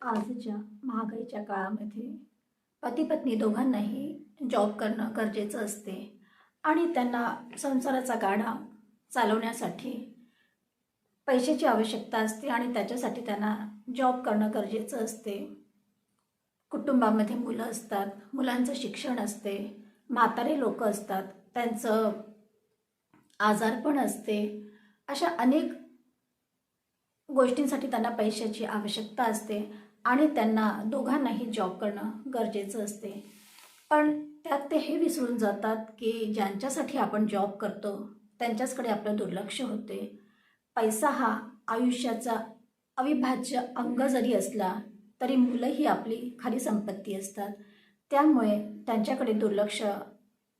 आजच्या महागाईच्या काळामध्ये पती पत्नी दोघांनाही जॉब करणं गरजेचं असते आणि त्यांना संसाराचा गाडा चालवण्यासाठी पैशाची आवश्यकता असते आणि त्याच्यासाठी त्यांना जॉब करणं गरजेचं असते. कुटुंबामध्ये मुलं असतात, मुलांचं शिक्षण असते, म्हातारे लोक असतात, त्यांचं आजारपण असते. अशा अनेक गोष्टींसाठी त्यांना पैशाची आवश्यकता असते आणि त्यांना दोघांनाही जॉब करणं गरजेचं असते. पण त्यात ते हे विसरून जातात की ज्यांच्यासाठी आपण जॉब करतो त्यांच्याचकडे आपलं दुर्लक्ष होते. पैसा हा आयुष्याचा अविभाज्य अंग जरी असला तरी मुलं ही आपली खरी संपत्ती असतात. त्यामुळे त्यांच्याकडे दुर्लक्ष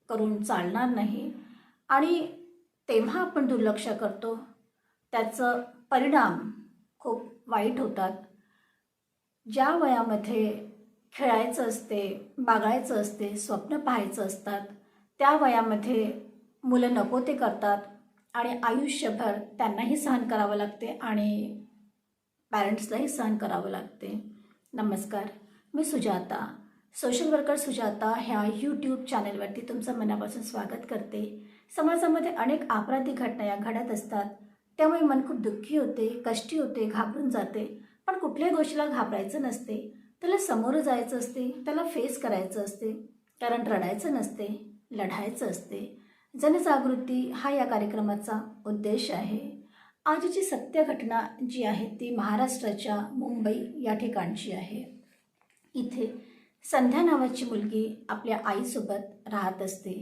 करून चालणार नाही आणि तेव्हा आपण दुर्लक्ष करतो त्याचं परिणाम खूप वाईट होतात. ज्या वयामध्ये खेळायचं असते, बागडायचं असते, स्वप्न पाहायचं असतात, त्या वयामध्ये मुलं नको ते करतात आणि आयुष्यभर त्यांनाही सहन करावं लागते आणि पॅरेंट्सलाही सहन करावं लागते. नमस्कार, मी सुजाता, सोशल वर्कर सुजाता ह्या यूट्यूब चॅनलवरती तुमचं मनापासून स्वागत करते. समाजामध्ये अनेक आपराधिक घटना या घडत असतात, त्यामुळे मन खूप दुःखी होते, कष्टी होते, घाबरून जाते. पण कुठल्याही गोष्टीला घाबरायचं नसते, त्याला समोर जायचं असते, त्याला फेस करायचं असते. कारण रडायचं नसते, लढायचं असते. जनजागृती हा या कार्यक्रमाचा उद्देश आहे. आजची सत्य घटना जी आहे ती महाराष्ट्राच्या मुंबई या ठिकाणची आहे. इथे संध्या नावाची मुलगी आपल्या आईसोबत राहत असते.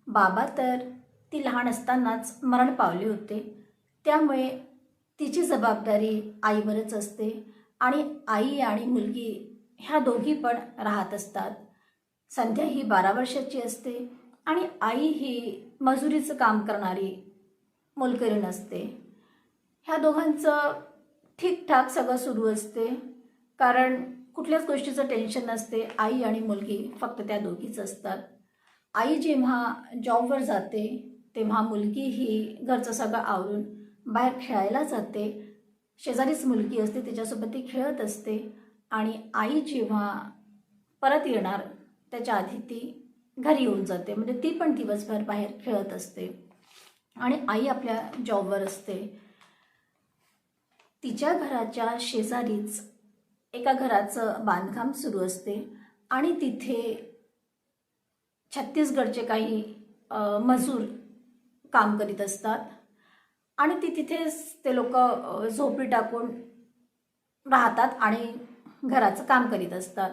बाबा तर ती लहान असतानाच मरण पावले होते, त्यामुळे तिची जबाबदारी आईवरच असते आणि आई आणि मुलगी ह्या दोघी पण राहत असतात. संध्या ही 12 वर्षाची असते आणि आई ही मजुरीचं काम करणारी मोलकरीण असते. ह्या दोघांचं ठीकठाक सगळं सुरू असते, कारण कुठल्याच गोष्टीचं टेन्शन नसते. आई आणि मुलगी फक्त त्या दोघीच असतात. आई जेव्हा जॉबवर जाते तेव्हा मुलगी ही घरचं सगळं आवरून बाहेर खेळायला जाते. शेजारीच मुलगी असते, तिच्यासोबत ती खेळत असते आणि आई जेव्हा परत येणार त्याच्या आधी ती घरी येऊन जाते. म्हणजे ती पण दिवसभर बाहेर खेळत असते आणि आई आपल्या जॉबवर असते. तिच्या घराच्या शेजारीच एका घराचं बांधकाम सुरू असते आणि तिथे छत्तीसगडचे काही मजूर काम करीत असतात आणि तिथेच ते लोक झोपडी टाकून राहतात आणि घराचं काम करीत असतात.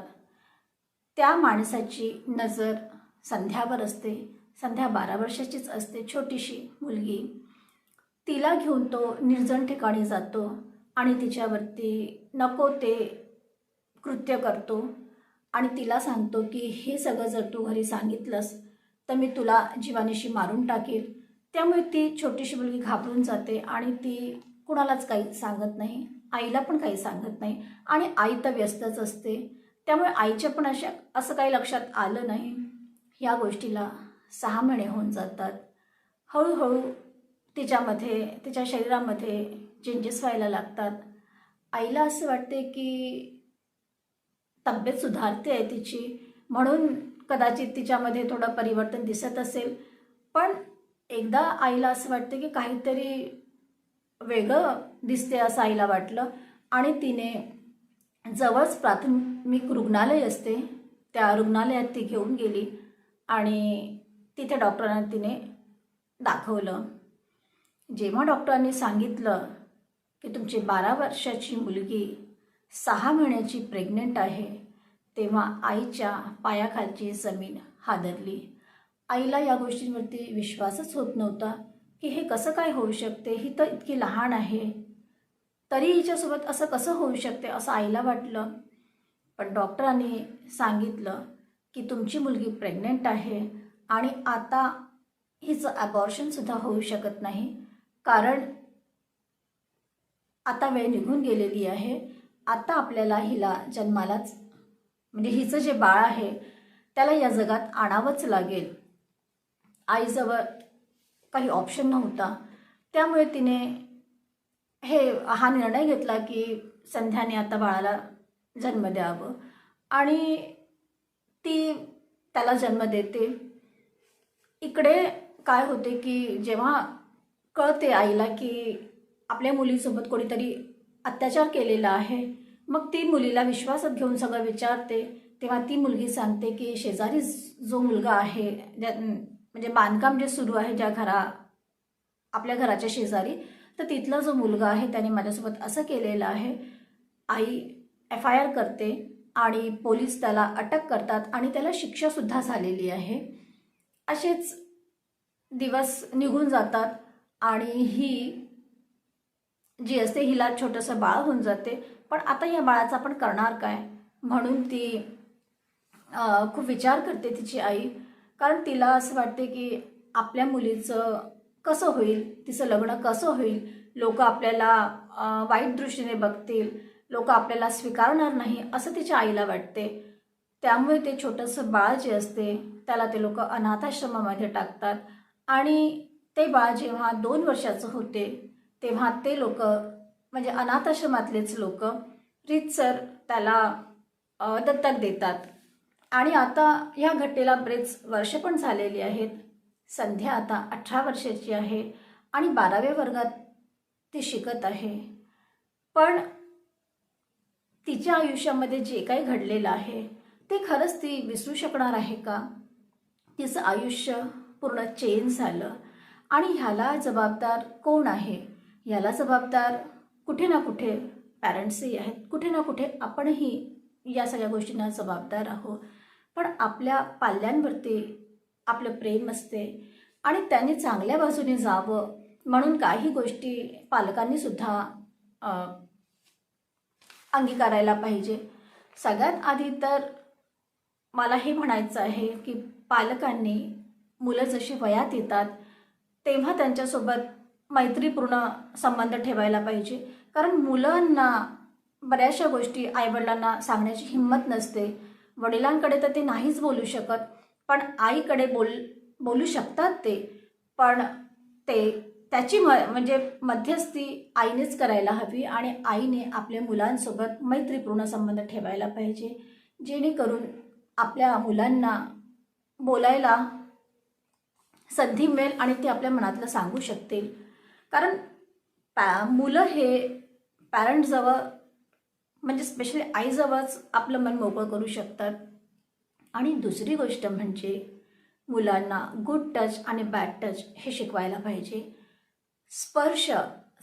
त्या माणसाची नजर संध्यावर असते. संध्या 12 वर्षाचीच असते, छोटीशी मुलगी. तिला घेऊन तो निर्जन ठिकाणी जातो आणि तिच्यावरती नको ते कृत्य करतो आणि तिला सांगतो की हे सगळं जर तू घरी सांगितलंस तर मी तुला जीवानीशी मारून टाकेल. त्यामुळे ती छोटीशी मुलगी घाबरून जाते आणि ती कुणालाच काही सांगत नाही, आईला पण काही सांगत नाही आणि आई तर व्यस्तच असते. त्यामुळे आईच्या पण असं काही लक्षात आलं नाही. या गोष्टीला 6 महिने होऊन जातात. हळूहळू तिच्या शरीरामध्ये चेंजेस व्हायला लागतात. आईला असं वाटते की तब्येत सुधारते आहे तिची, म्हणून कदाचित तिच्यामध्ये थोडं परिवर्तन दिसत असेल. पण एकदा आईला असं वाटते की काहीतरी वेगळं दिसते असं आईला वाटलं आणि तिने जवळच प्राथमिक रुग्णालय असते त्या रुग्णालयात ती घेऊन गेली आणि तिथे डॉक्टरांना तिने दाखवलं. जेव्हा डॉक्टरांनी सांगितलं की तुमची 12 वर्षाची मुलगी 6 महिन्याची प्रेग्नंट आहे, तेव्हा आईच्या पायाखालची जमीन हादरली. आईला या गोष्टींवरती विश्वासच होत नव्हता की हे कसं काय होऊ शकते. ही तर इतकी लहान आहे, तरी हिच्यासोबत असं कसं होऊ शकते असं आईला वाटलं. पण डॉक्टरांनी सांगितलं की तुमची मुलगी प्रेग्नंट आहे आणि आता हिचं ॲबॉर्शनसुद्धा होऊ शकत नाही, कारण आता वेळ निघून गेलेली आहे. आता आपल्याला हिला जन्मालाच म्हणजे हिचं जे बाळ आहे त्याला या जगात आणावंच लागेल. आईजवळ काही ऑप्शन नव्हता. त्यामुळे तिने हा निर्णय घेतला की संध्याने आता बाळाला जन्म द्यावं आणि ती त्याला जन्म देते. इकडे काय होते की जेव्हा कळते आईला की आपल्या मुलीसोबत कोणीतरी अत्याचार केलेला आहे, मग ती मुलीला विश्वासात घेऊन सगळं विचारते. तेव्हा ती मुलगी सांगते की शेजारी जो मुलगा आहे, म्हणजे बांधकाम जे सुरू आहे आपल्या घराच्या शेजारी, तर तिथला जो मुलगा आहे त्याने माझ्यासोबत असं केलेलं आहे. आई FIR करते आणि पोलीस त्याला अटक करतात आणि त्याला शिक्षासुद्धा झालेली आहे. असेच दिवस निघून जातात आणि ही जी असते हिला छोटंसं बाळ होऊन जाते. पण आता या बाळाचं आपण करणार काय, म्हणून ती खूप विचार करते तिची आई. कारण तिला असं वाटते की आपल्या मुलीचं कसं होईल, तिचं लग्न कसं होईल, लोक आपल्याला वाईट दृष्टीने बघतील, लोक आपल्याला स्वीकारणार नाही असं तिच्या आईला वाटते. त्यामुळे ते छोटंसं बाळ जे असते त्याला ते लोक अनाथाश्रमामध्ये टाकतात आणि ते बाळ जेव्हा 2 वर्षाचं होते तेव्हा ते लोक म्हणजे अनाथाश्रमातलेच लोक रीतसर त्याला दत्तक देतात. आणि आता ह्या घटनेला बरेच वर्ष पण झालेली आहेत. संध्या आता 18 वर्षाची आहे आणि 12व्या वर्गात ती शिकत आहे. पण तिच्या आयुष्यामध्ये जे काही घडलेलं आहे ते खरंच ती विसरू शकणार आहे का? तिचं आयुष्य पूर्ण चेंज झालं आणि ह्याला जबाबदार कोण आहे? ह्याला जबाबदार कुठे ना कुठे पॅरेंट्सही आहेत, कुठे ना कुठे आपणही या सगळ्या गोष्टींना जबाबदार आहोत. पण आपल्या पाल्यांवरती आपलं प्रेम असते आणि त्यांनी चांगल्या बाजूने जावं म्हणून काही गोष्टी पालकांनीसुद्धा अंगीकारायला पाहिजे. सगळ्यात आधी तर मला हे म्हणायचं आहे की पालकांनी मुलं जशी वयात येतात तेव्हा त्यांच्यासोबत मैत्रीपूर्ण संबंध ठेवायला पाहिजे. कारण मुलांना बऱ्याचशा गोष्टी आईवडिलांना सांगण्याची हिंमत नसते. वडिलांकडे तर ते नाहीच बोलू शकत, पण आईकडे बोलू शकतात ते. पण त्याची म्हणजे मध्यस्थी आईनेच करायला हवी आणि आईने आपल्या मुलांसोबत मैत्रीपूर्ण संबंध ठेवायला पाहिजे, जेणेकरून आपल्या मुलांना बोलायला संधी मिळेल आणि ते आपल्या मनातलं सांगू शकतील. कारण मुलं हे पॅरेंट्सजवळ म्हणजे स्पेशली आईजवळच आपलं मन मोकळं करू शकतात. आणि दुसरी गोष्ट म्हणजे मुलांना गुड टच आणि बॅड टच हे शिकवायला पाहिजे. स्पर्श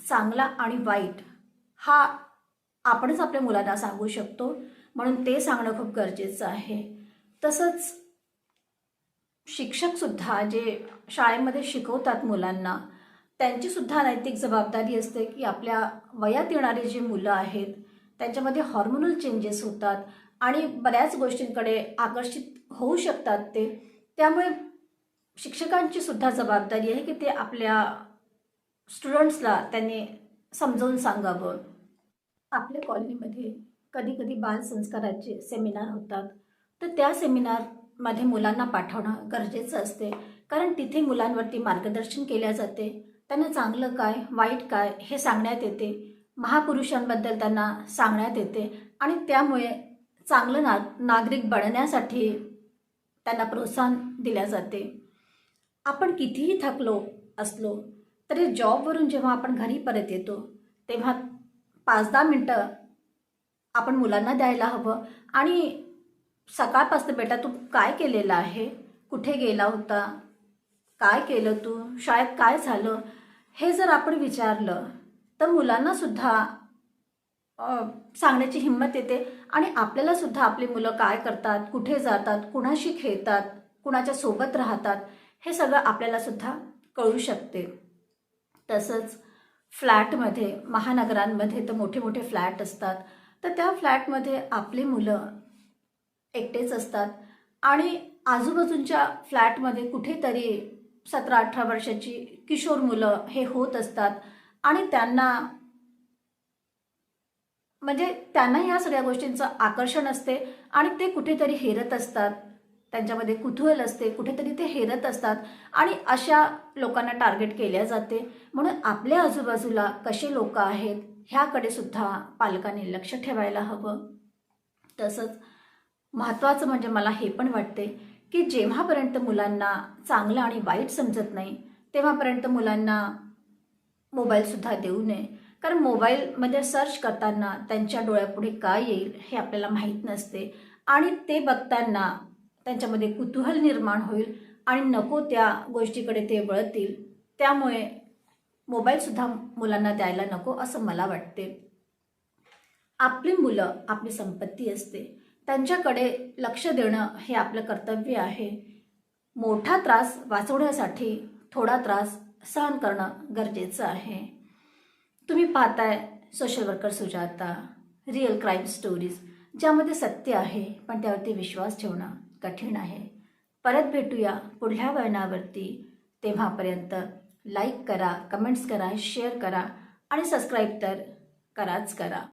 चांगला आणि वाईट हा आपणच आपल्या मुलांना सांगू शकतो, म्हणून ते सांगणं खूप गरजेचं आहे. तसंच शिक्षकसुद्धा जे शाळेमध्ये शिकवतात मुलांना, त्यांचीसुद्धा नैतिक जबाबदारी असते की आपल्या वयात येणारी जी मुलं आहेत त्यांच्यामध्ये हॉर्मोनल चेंजेस होतात आणि बऱ्याच गोष्टींकडे आकर्षित होऊ शकतात ते. त्यामुळे शिक्षकांची सुद्धा जबाबदारी आहे की ते आपल्या स्टुडंट्सला त्यांनी समजावून सांगावं. आपल्या कॉलनीमध्ये कधी कधी बालसंस्काराचे सेमिनार होतात, तर त्या सेमिनारमध्ये मुलांना पाठवणं गरजेचं असते. कारण तिथे मुलांवरती मार्गदर्शन केले जाते, त्यांना चांगलं काय वाईट काय हे सांगण्यात येते, महापुरुषांबद्दल त्यांना सांगण्यात येते आणि त्यामुळे चांगलं नागरिक बनण्यासाठी त्यांना प्रोत्साहन दिले जाते. आपण कितीही थकलो असलो तरी जॉबवरून जेव्हा आपण घरी परत येतो तेव्हा 5-10 मिनटं आपण मुलांना द्यायला हवं आणि सकाळपासून बेटा तू काय केलेलं आहे, कुठे गेला होता, काय केलं तू, शाळेत काय झालं, हे जर आपण विचारलं तर मुलांनासुद्धा सांगण्याची हिंमत येते आणि आपल्यालासुद्धा आपली मुलं काय करतात, कुठे जातात, कुणाशी खेळतात, कुणाच्या सोबत राहतात हे सगळं आपल्यालासुद्धा कळू शकते. तसंच फ्लॅटमध्ये महानगरांमध्ये तर मोठे मोठे फ्लॅट असतात, तर त्या फ्लॅटमध्ये आपली मुलं एकटेच असतात आणि आजूबाजूच्या फ्लॅटमध्ये कुठेतरी 17-18 वर्षाची किशोर मुलं हे होत असतात आणि त्यांना ह्या सगळ्या गोष्टींचं आकर्षण असते आणि ते कुठेतरी हेरत असतात, त्यांच्यामध्ये कुतूहल असते, कुठेतरी ते हेरत असतात आणि अशा लोकांना टार्गेट केल्या जाते. म्हणून आपल्या आजूबाजूला कसे लोक आहेत ह्याकडे सुद्धा पालकांनी लक्ष ठेवायला हवं. तसंच महत्त्वाचं म्हणजे मला हे पण वाटते की जेव्हापर्यंत मुलांना चांगलं आणि वाईट समजत नाही तेव्हापर्यंत मुलांना मोबाईलसुद्धा देऊ नये. कारण मोबाईलमध्ये सर्च करताना त्यांच्या डोळ्यापुढे काय येईल हे आपल्याला माहीत नसते आणि ते बघताना त्यांच्यामध्ये कुतूहल निर्माण होईल आणि नको त्या गोष्टीकडे ते वळतील. त्यामुळे मोबाईलसुद्धा मुलांना द्यायला नको असं मला वाटते. आपली मुलं आपली संपत्ती असते. त्यांच्याकडे लक्ष देणं हे आपलं कर्तव्य आहे. मोठा त्रास वाचवण्यासाठी थोडा त्रास सहन करणं गरजेचं आहे. तुम्ही पाहताय social worker Sujata, real crime stories, ज्यामध्ये सत्य आहे पण त्यावरती विश्वास ठेवणं कठीण आहे. परत भेटूया पुढल्या वळणावरती. तेव्हापर्यंत लाईक करा, कमेंट्स करा, शेअर करा आणि सबस्क्राईब तर कराच करा.